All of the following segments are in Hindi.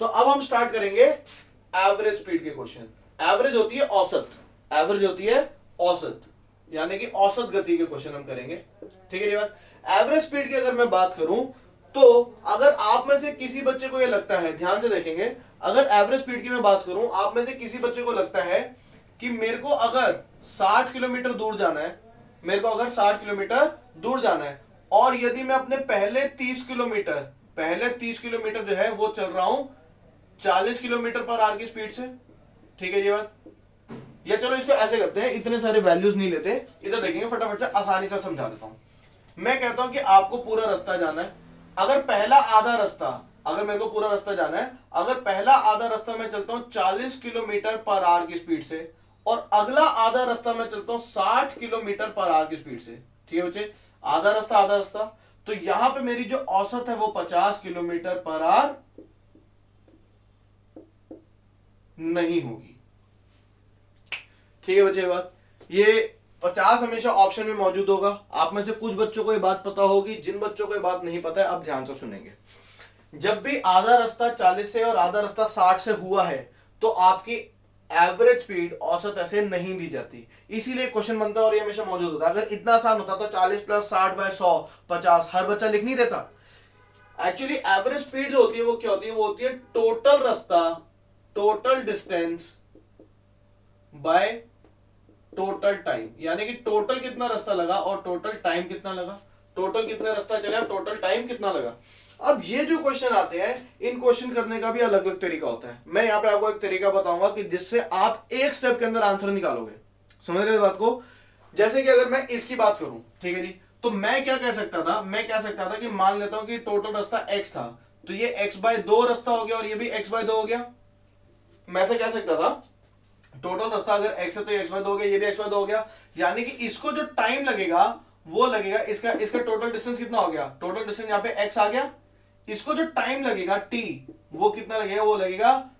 तो अब हम स्टार्ट करेंगे एवरेज स्पीड के क्वेश्चन। एवरेज होती है औसत, एवरेज होती है औसत, यानी कि औसत गति के क्वेश्चन हम करेंगे। ठीक है ये बात। एवरेज स्पीड की अगर मैं बात करूं तो अगर आप में से किसी बच्चे को ये लगता है, ध्यान से देखेंगे, अगर एवरेज स्पीड की मैं बात करूं, आप में से किसी बच्चे को लगता है कि मेरे को अगर 60 किलोमीटर दूर जाना है, मेरे को अगर 60 किलोमीटर दूर जाना है और यदि मैं अपने पहले 30 किलोमीटर जो है वो चल रहा हूं 40 किलोमीटर पर आवर की स्पीड से। ठीक है ये बात। या चलो इसको ऐसे करते हैं, इतने सारे वैल्यूज नहीं लेते, इधर देखेंगे, फटाफट से आसानी से समझा देता हूं। मैं कहता हूं कि आपको पूरा रास्ता जाना है, अगर पहला आधा रास्ता, अगर मेरे को पूरा रास्ता जाना है, अगर पहला आधा रास्ता मैं चलता हूं 40 किलोमीटर पर आवर की स्पीड से और अगला आधा रास्ता मैं चलता हूं 60 किलोमीटर पर आवर की स्पीड से। ठीक है बच्चे, आधा रास्ता, तो यहां पे मेरी जो औसत है वो 50 किलोमीटर पर आवर नहीं होगी। ठीक है बच्चे बात, ये 50 हमेशा ऑप्शन में मौजूद होगा। आप में से कुछ बच्चों को ये बात पता होगी, जिन बच्चों को ये बात नहीं पता है अब ध्यान से सुनेंगे। जब भी आधा रास्ता 40 से और आधा रास्ता 60 से हुआ है तो आपकी एवरेज स्पीड औसत ऐसे नहीं दी जाती, इसीलिए क्वेश्चन बनता है और ये हमेशा मौजूद होता है। अगर इतना आसान होता तो 40 प्लस 60 बाय 100 50 हर बच्चा लिख नहीं देता। एक्चुअली एवरेज स्पीड जो होती है वो क्या होती है, वो होती है टोटल रास्ता, total distance by total time, यानी कि टोटल कितना रास्ता लगा और टोटल टाइम कितना लगा, टोटल कितना रास्ता चला और टोटल टाइम कितना लगा। अब ये जो क्वेश्चन आते हैं, इन क्वेश्चन करने का भी अलग अलग तरीका होता है। मैं यहां पे आपको एक तरीका बताऊंगा कि जिससे आप एक स्टेप के अंदर आंसर निकालोगे। समझ रहे हो बात को? जैसे कि अगर मैं इसकी बात करूं, ठीक है जी, तो मैं क्या कह सकता था, मैं कह सकता था कि मान लेता हूं कि टोटल रास्ता x था, तो ये x/2 रास्ता हो गया और ये भी x/2 हो गया। मैं ऐसे कह सकता था, टोटल रास्ता अगर x है तो ये x/2 हो गया, ये भी x/2 हो गया, यानी कि इसको जो टाइम लगेगा वो लगेगा, इसका टोटल डिस्टेंस कितना हो गया, टोटल डिस्टेंस यहां पे x आ गया, इसको जो टाइम लगेगा t वो कितना लगेगा, वो लगेगा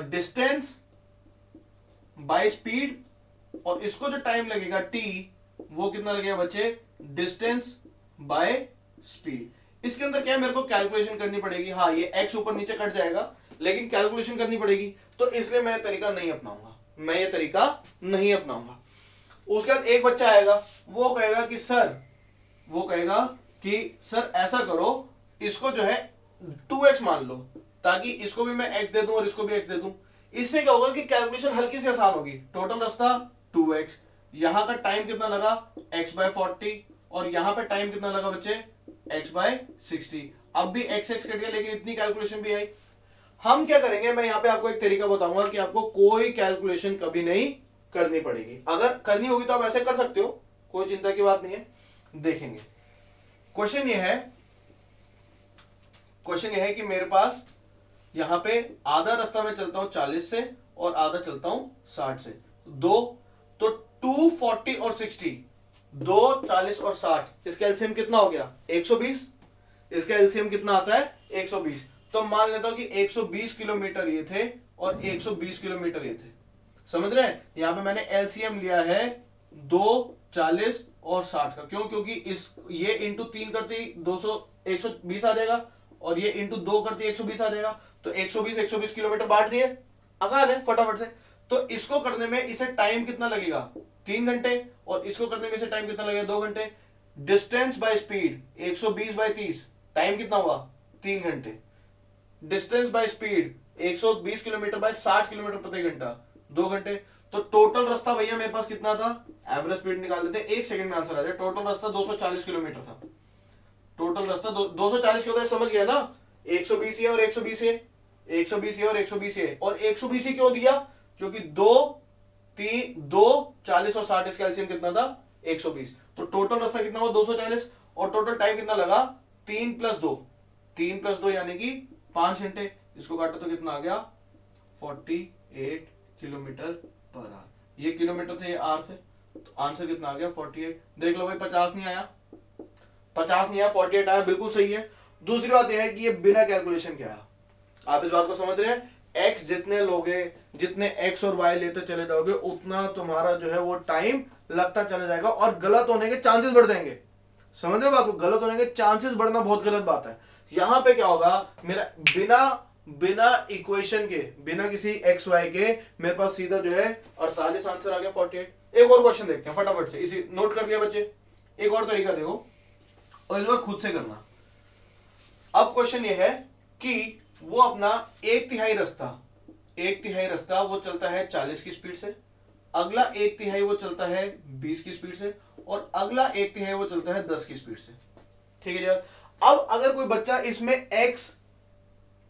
डिस्टेंस बाय स्पीड, और इसको जो टाइम लगेगा t वो कितना लगेगा बच्चे, डिस्टेंस बाय स्पीड। इसके अंदर क्या है, मेरे को कैलकुलेशन करनी पड़ेगी। हाँ ये x ऊपर नीचे कट जाएगा लेकिन कैलकुलेशन करनी पड़ेगी, तो इसलिए मैं तरीका नहीं अपनाऊंगा, मैं ये तरीका नहीं अपनाऊंगा। उसके बाद एक बच्चा आएगा, वो कहेगा कि सर, वो कहेगा कि सर ऐसा करो, इसको जो है 2x मान लो ताकि इसको भी मैं x दे दूं और इसको भी x दे दूं। इससे क्या होगा कि कैलकुलेशन हल्की सी आसान होगी। टोटल रास्ता 2x, यहां का टाइम कितना लगा x/40 और यहां पे टाइम कितना लगा बच्चे x/60। अब भी x कट गया लेकिन इतनी कैलकुलेशन भी आई। हम क्या करेंगे, मैं यहां पे आपको एक तरीका बताऊंगा कि आपको कोई कैलकुलेशन कभी नहीं करनी पड़ेगी। अगर करनी होगी तो आप ऐसे कर सकते हो, कोई चिंता की बात नहीं है। देखेंगे क्वेश्चन ये है कि मेरे पास यहां पे आधा रास्ता मैं चलता हूं 40 से और आधा चलता हूं 60 से, दो, तो 240 और 60, 2 40 और 60, इसका एलसीएम कितना हो गया 120। इसका एलसीएम कितना आता है 120। तो मान लेता हूं कि 120 किलोमीटर ये थे और 120 किलोमीटर ये थे। समझ रहे हैं? यहां पे मैंने एलसीएम लिया है 2 40 और 60 का। क्यों? क्योंकि इस ये इंटू 3 करते ही 200 120 आ जाएगा और ये इंटू 2 करते ही 120 आ जाएगा। तो 120 किलोमीटर बांट दिए, आसान है फटाफट से। तो इसको करने में इसे टाइम कितना लगेगा 3 घंटे और इसको करने में इसे टाइम कितना लगेगा 2 घंटे। डिस्टेंस बाय स्पीड 120/30, टाइम कितना हुआ 3 घंटे। Distance by speed 120 kilometre bye 60 kilometre प्रति घंटा 2 घंटे। तो टोटल रास्ता भैया मेरे पास कितना था, एवरेज स्पीड निकाल देते, 1 सेकंड में आंसर आ जाए। टोटल रास्ता 240 किलोमीटर था। टोटल रास्ता 240 होता है, समझ गया ना? 120 है और 120 है, 120 है और 120 है, और 120 क्यों दिया, क्योंकि 2 40 और 60 इसका एलसीएम कितना था 120। तो टोटल रास्ता कितना हुआ 240 और टोटल टाइम कितना लगा 3 + 2 यानी कि 5 घंटे। इसको काटो तो कितना आ गया 48 किलोमीटर पर आवर। ये किलोमीटर थे, ये आर थे, तो आंसर कितना आ गया 48। देख लो भाई 50 नहीं आया, 48 आया, बिल्कुल सही है। दूसरी बात यह है कि ये बिना कैलकुलेशन के आया। आप इस बात को समझ रहे हैं? x जितने लोगे, जितने x और y लेते चले जाओगे उतना तुम्हारा जो है वो टाइम लगता चला जाएगा और गलत होने के चांसेस बढ़ जाएंगे। समझ रहे हो बात को? गलत होने के चांसेस बढ़ना बहुत गलत बात है। यहां पे क्या होगा, मेरा बिना बिना इक्वेशन के, बिना किसी एक्स वाई के मेरे पास सीधा जो है 48 आंसर आ गया 48। एक और क्वेश्चन देखते हैं फटाफट से, इसी नोट कर लिया बच्चे। एक और तरीका देखो और इस बार खुद से करना। अब क्वेश्चन ये है कि वो अपना एक तिहाई रास्ता वो चलता है 40 की स्पीड से, अगला एक तिहाई वो चलता है 20 की स्पीड से, और अगला एक तिहाई वो चलता है 10 की स्पीड से। ठीक है यार। अब अगर कोई बच्चा इसमें x,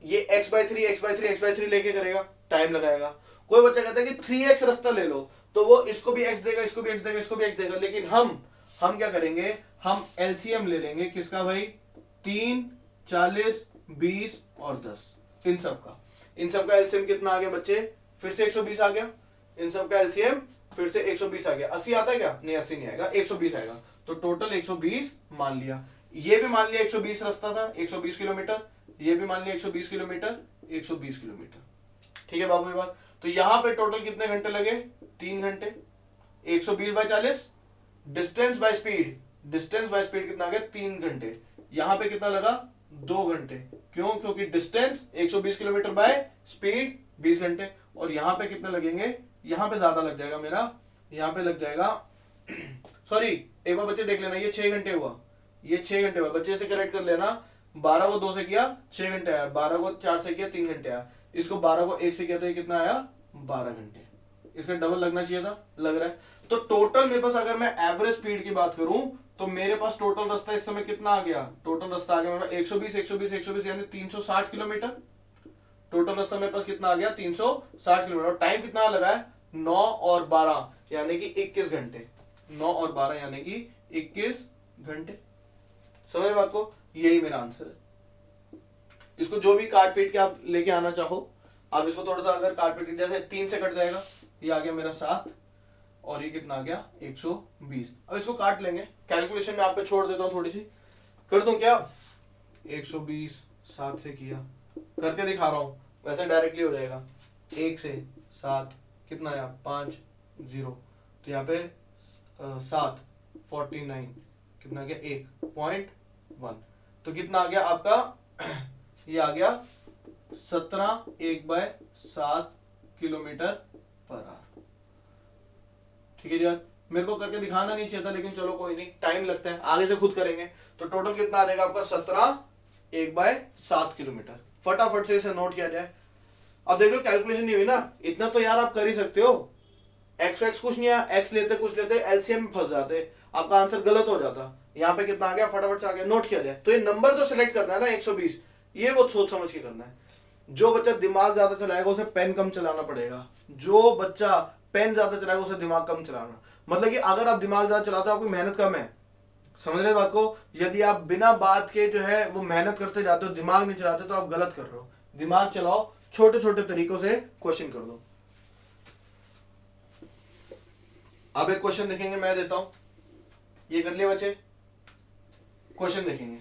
ये x/3 लेके करेगा, टाइम लगाएगा। कोई बच्चा कहता है कि 3x रास्ता ले लो, तो वो इसको भी x देगा, इसको भी x देगा, इसको भी x देगा। लेकिन हम क्या करेंगे, हम एलसीएम ले लेंगे किसका भाई, 3, 40, 20 और 10, इन सब का एलसीएम कितना आ गया बच्चे, फिर से 120 आ गया। इन सब का एलसीएम फिर से 120 आ गया। 80 आता है क्या, नहीं 80 नहीं आएगा, 120 आएगा। तो टोटल 120 मान लिया। ये भी मान लिया 120 रास्ता था, 120 किलोमीटर, ये भी मान लिया 120 किलोमीटर, 120 किलोमीटर। ठीक है बाबू ये बात। तो यहां पे टोटल कितने घंटे लगे, 3 घंटे। 120/40 डिस्टेंस बाय स्पीड, कितना आ गया, 3 घंटे। यहां पे कितना लगा, 2 घंटे। क्यों, क्योंकि डिस्टेंस 120 किलोमीटर बाय स्पीड 20 घंटे। और यहां पे कितने लगेंगे, यहां पे ज्यादा लग जाएगा मेरा, यहां पे लग जाएगा सॉरी, एक बार बच्चे देख लेना, ये 6 घंटे हुआ, ये 6 घंटे हुआ। बच्चे से करेक्ट कर लेना, 12 को 2 से किया 6 घंटे आया, 12 को 4 से किया 3 घंटे आया, इसको 12 को 1 से किया तो ये कितना आया, 12 घंटे। इसका डबल लगना चाहिए था, लग रहा है। तो टोटल मेरे पास, अगर मैं एवरेज स्पीड की बात करूं, तो मेरे पास टोटल रास्ता इस समय कितना आ गया, टोटल रास्ता आ गया मेरा 120 यानी 360 किलोमीटर। टोटल रास्ता मेरे पास कितना आ गया, 360 किलोमीटर। और टाइम कितना लगा है, 9 और 12 यानी कि 21 घंटे। 9 और 12 यानी कि 21 घंटे। समझ बात को, यही मेरा आंसर है। इसको जो भी काट पीट के आप लेके आना चाहो, आप इसको थोड़ा सा अगर काट पीट, जैसे 3 से कट जाएगा, ये आ गया मेरा 7 और ये कितना आ गया 120। अब इसको काट लेंगे, कैलकुलेशन में आप पे छोड़ देता हूं, थोड़ी सी कर दूं क्या, 120 7 से किया, करके दिखा रहा हूं, वैसे डायरेक्टली हो जाएगा। 1 से 7 कितना आया, 5 0, तो यहाँ पे 7 49 कितना आ गया, 1.1। तो कितना आ गया आपका ये आ गया 17 1/7 किलोमीटर पर आवर। ठीक है यार, मेरे को करके दिखाना नहीं चाहिए था, लेकिन चलो कोई नहीं, टाइम लगता है, आगे से खुद करेंगे। तो टोटल कितना आ जाएगा आपका, 17 1/7 किलोमीटर। फटाफट से इसे नोट किया जाए। अब देख लो कैलकुलेशन नहीं हुई ना, इतना तो यार आप कर ही सकते हो। एक्स कुछ नहीं है, एक्स लेते कुछ लेते, एलसीएम में फंस जाते, आपका आंसर गलत हो जाता। यहाँ पे कितना आ गया, फटाफट से आ गया, नोट किया जाए। तो ये नंबर तो सिलेक्ट करना है ना 120, ये बहुत सोच समझ के करना है। जो बच्चा दिमाग ज्यादा चलाएगा उसे पेन कम चलाना पड़ेगा, जो बच्चा पेन ज्यादा चलाएगा उसे दिमाग कम चलाना। मतलब कि अगर आप दिमाग ज्यादा चलाते हो, आपकी मेहनत कम है, समझ रहे बात को। यदि आप बिना बात के जो है वो मेहनत करते जाते हो, दिमाग नहीं चलाते, तो आप गलत कर रहे हो। दिमाग चलाओ, छोटे छोटे तरीकों से क्वेश्चन कर दो। अब एक क्वेश्चन देखेंगे, मैं देता हूं, ये कर लिया बच्चे, क्वेश्चन देखेंगे।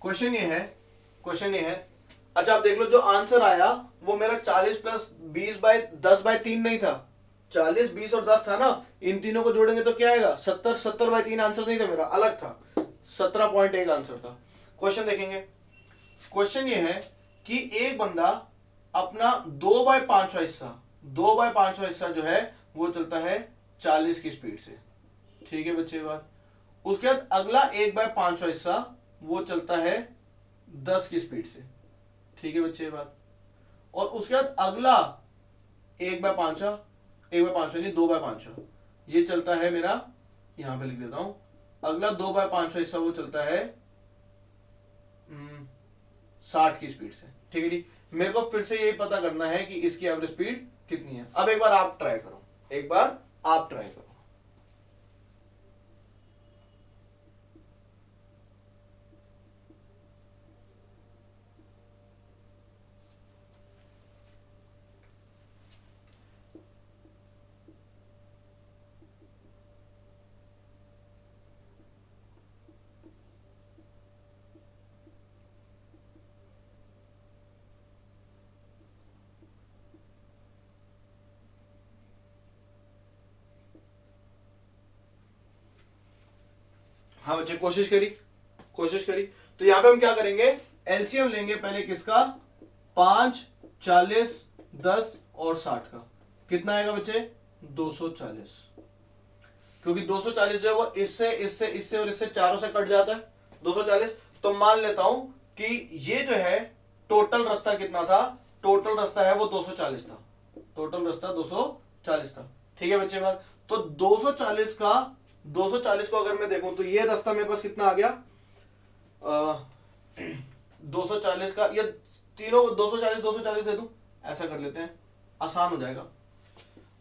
क्वेश्चन ये है, अच्छा आप देख लो, जो आंसर आया वो मेरा 40 + 20/10/3 नहीं था, 40 20 और 10 था ना। इन तीनों को जोड़ेंगे तो क्या आएगा, 70 70/3 आंसर नहीं था मेरा, अलग था, 17.1 आंसर था। क्वेश्चन देखेंगे। क्वेश्चन ये है कि एक बंदा अपना 2/5वां हिस्सा जो है वो चलता है 40 की स्पीड से। ठीक है बच्चे बात। उसके बाद अगला 1/5वां हिस्सा वो चलता है 10 की स्पीड से। ठीक है बच्चे बात। और उसके बाद अगला 1/5वां नहीं 2/5वां ये चलता है मेरा, यहां पे लिख देता हूं, अगला 2/5वां हिस्सा वो चलता है 60 की स्पीड से। ठीक है जी। मेरे को फिर से यही पता करना है कि इसकी एवरेज स्पीड कितनी है। अब एक बार आप ट्राई करो, हाँ बच्चे कोशिश करी। तो यहां पे हम क्या करेंगे, एलसीएम लेंगे पहले किसका, 5, 40, 10 और 60 का, कितना आएगा बच्चे, 240। क्योंकि 240 जो है वो इससे इससे इससे और इससे चारों से कट जाता है 240। तो मान लेता हूं कि ये जो है टोटल रास्ता कितना था, टोटल रास्ता है वो 240 था, टोटल रास्ता 240 था। ठीक है बच्चे बात। तो 240 को अगर मैं देखूं तो ये रास्ता मेरे पास कितना आ गया, 240 का, ये तीनों 240 दे दूं, ऐसा कर लेते हैं, आसान हो जाएगा।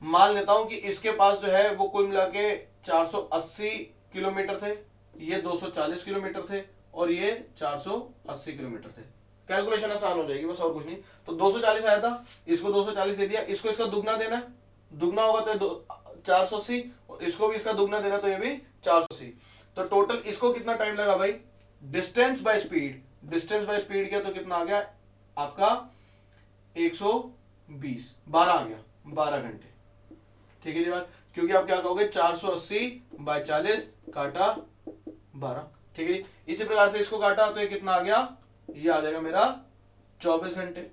मान लेता हूं कि इसके पास जो है वो कुल मिला के 480 किलोमीटर थे, ये 240 किलोमीटर थे और ये 480 किलोमीटर थे। कैलकुलेशन आसान हो जाएगी बस, और कुछ नहीं। तो 240 आया था, इसको 240 दे दिया, इसको इसका दुगना देना है, दुगना होगा तो 480, और इसको भी इसका दुगना देना तो ये भी 480। तो टोटल इसको कितना टाइम लगा भाई, distance by speed, distance by speed किया तो कितना आ गया आपका 120, 12 आ गया, 12 घंटे। ठीक है जी बात, क्योंकि आप क्या कहोगे 480 बाय 40 काटा 12। ठीक है जी। इसी प्रकार से इसको काटा तो ये कितना आ गया, ये आ जाएगा मेरा 24 घंटे।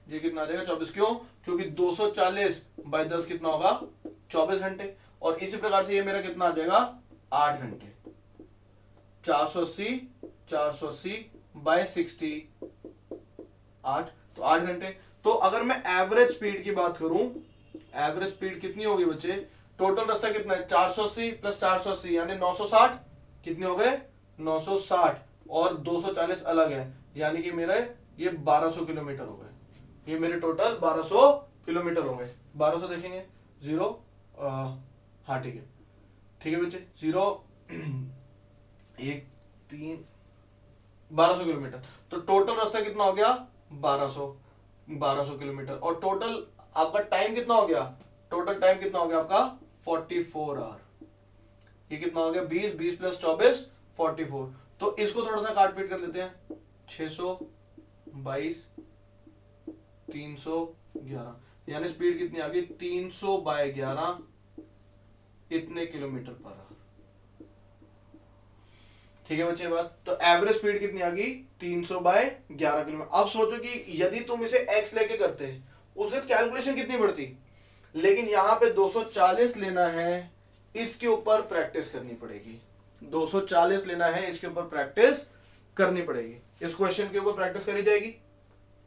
ये कितना आ जाएगा 24, क्यों, क्योंकि 240 बाय 10 कितना होगा 24 घंटे। और इसी प्रकार से ये मेरा कितना आ जाएगा 8 घंटे, 480 बाय 60 8, तो 8 घंटे। तो अगर मैं एवरेज स्पीड की बात करूं, एवरेज स्पीड कितनी होगी बच्चे, टोटल रास्ता कितना है 480 प्लस 480 यानी 960, कितने हो गए 960, और 240 अलग है, यानी कि मेरे ये 1200 किलोमीटर हो गए, ये मेरे टोटल 1200 किलोमीटर हो गए। 1200 देखेंगे 0, हाँ ठीक है, ठीक है बच्चे, 0 1 3 1200 किलोमीटर। तो टोटल रास्ता कितना हो गया 1200 किलोमीटर। और टोटल आपका टाइम कितना हो गया, टोटल टाइम कितना हो गया आपका 44 आवर। ये कितना हो गया 20 प्लस 24 44। तो इसको थोड़ा सा काट पीट कर लेते हैं, 622 311, यानी स्पीड कितनी आ गई 300 बाय 11 इतने किलोमीटर पर आवर। ठीक है बच्चे बात। तो एवरेज स्पीड कितनी आ गई 300 बाय 11 किलोमीटर। अब सोचो कि यदि तुम इसे x लेके करते उसके कैलकुलेशन कितनी बढ़ती, लेकिन यहां पे 240 लेना है, इसके ऊपर प्रैक्टिस करनी पड़ेगी। 240 लेना है, इसके ऊपर प्रैक्टिस करनी पड़ेगी। इस क्वेश्चन के ऊपर प्रैक्टिस करी जाएगी।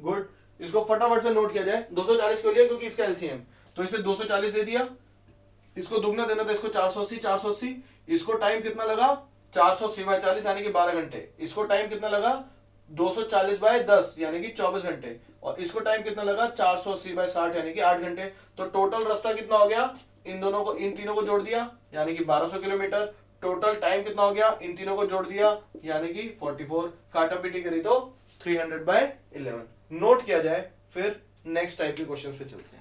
गुड, इसको फटाफट से नोट किया जाए। 240 क्यों लिया, क्योंकि इसका एलसीएम, तो इसे 240 दे दिया, इसको दुगना देना था, इसको 480, इसको टाइम कितना लगा 480 बाय 40 यानी कि 12 घंटे, इसको टाइम कितना लगा 240 बाय 10 यानी कि 24 घंटे, और इसको टाइम कितना लगा 480 बाय 60 यानी कि 8 घंटे। तो टोटल रास्ता कितना हो गया, इन दोनों को, इन तीनों को जोड़ दिया यानी कि 1200 किलोमीटर। टोटल टाइम कितना हो गया, इन तीनों को जोड़ दिया यानी कि 44, काटा पीटी करी तो 300 बाय 11। नोट किया जाए, फिर नेक्स्ट टाइप के क्वेश्चन पे चलते हैं।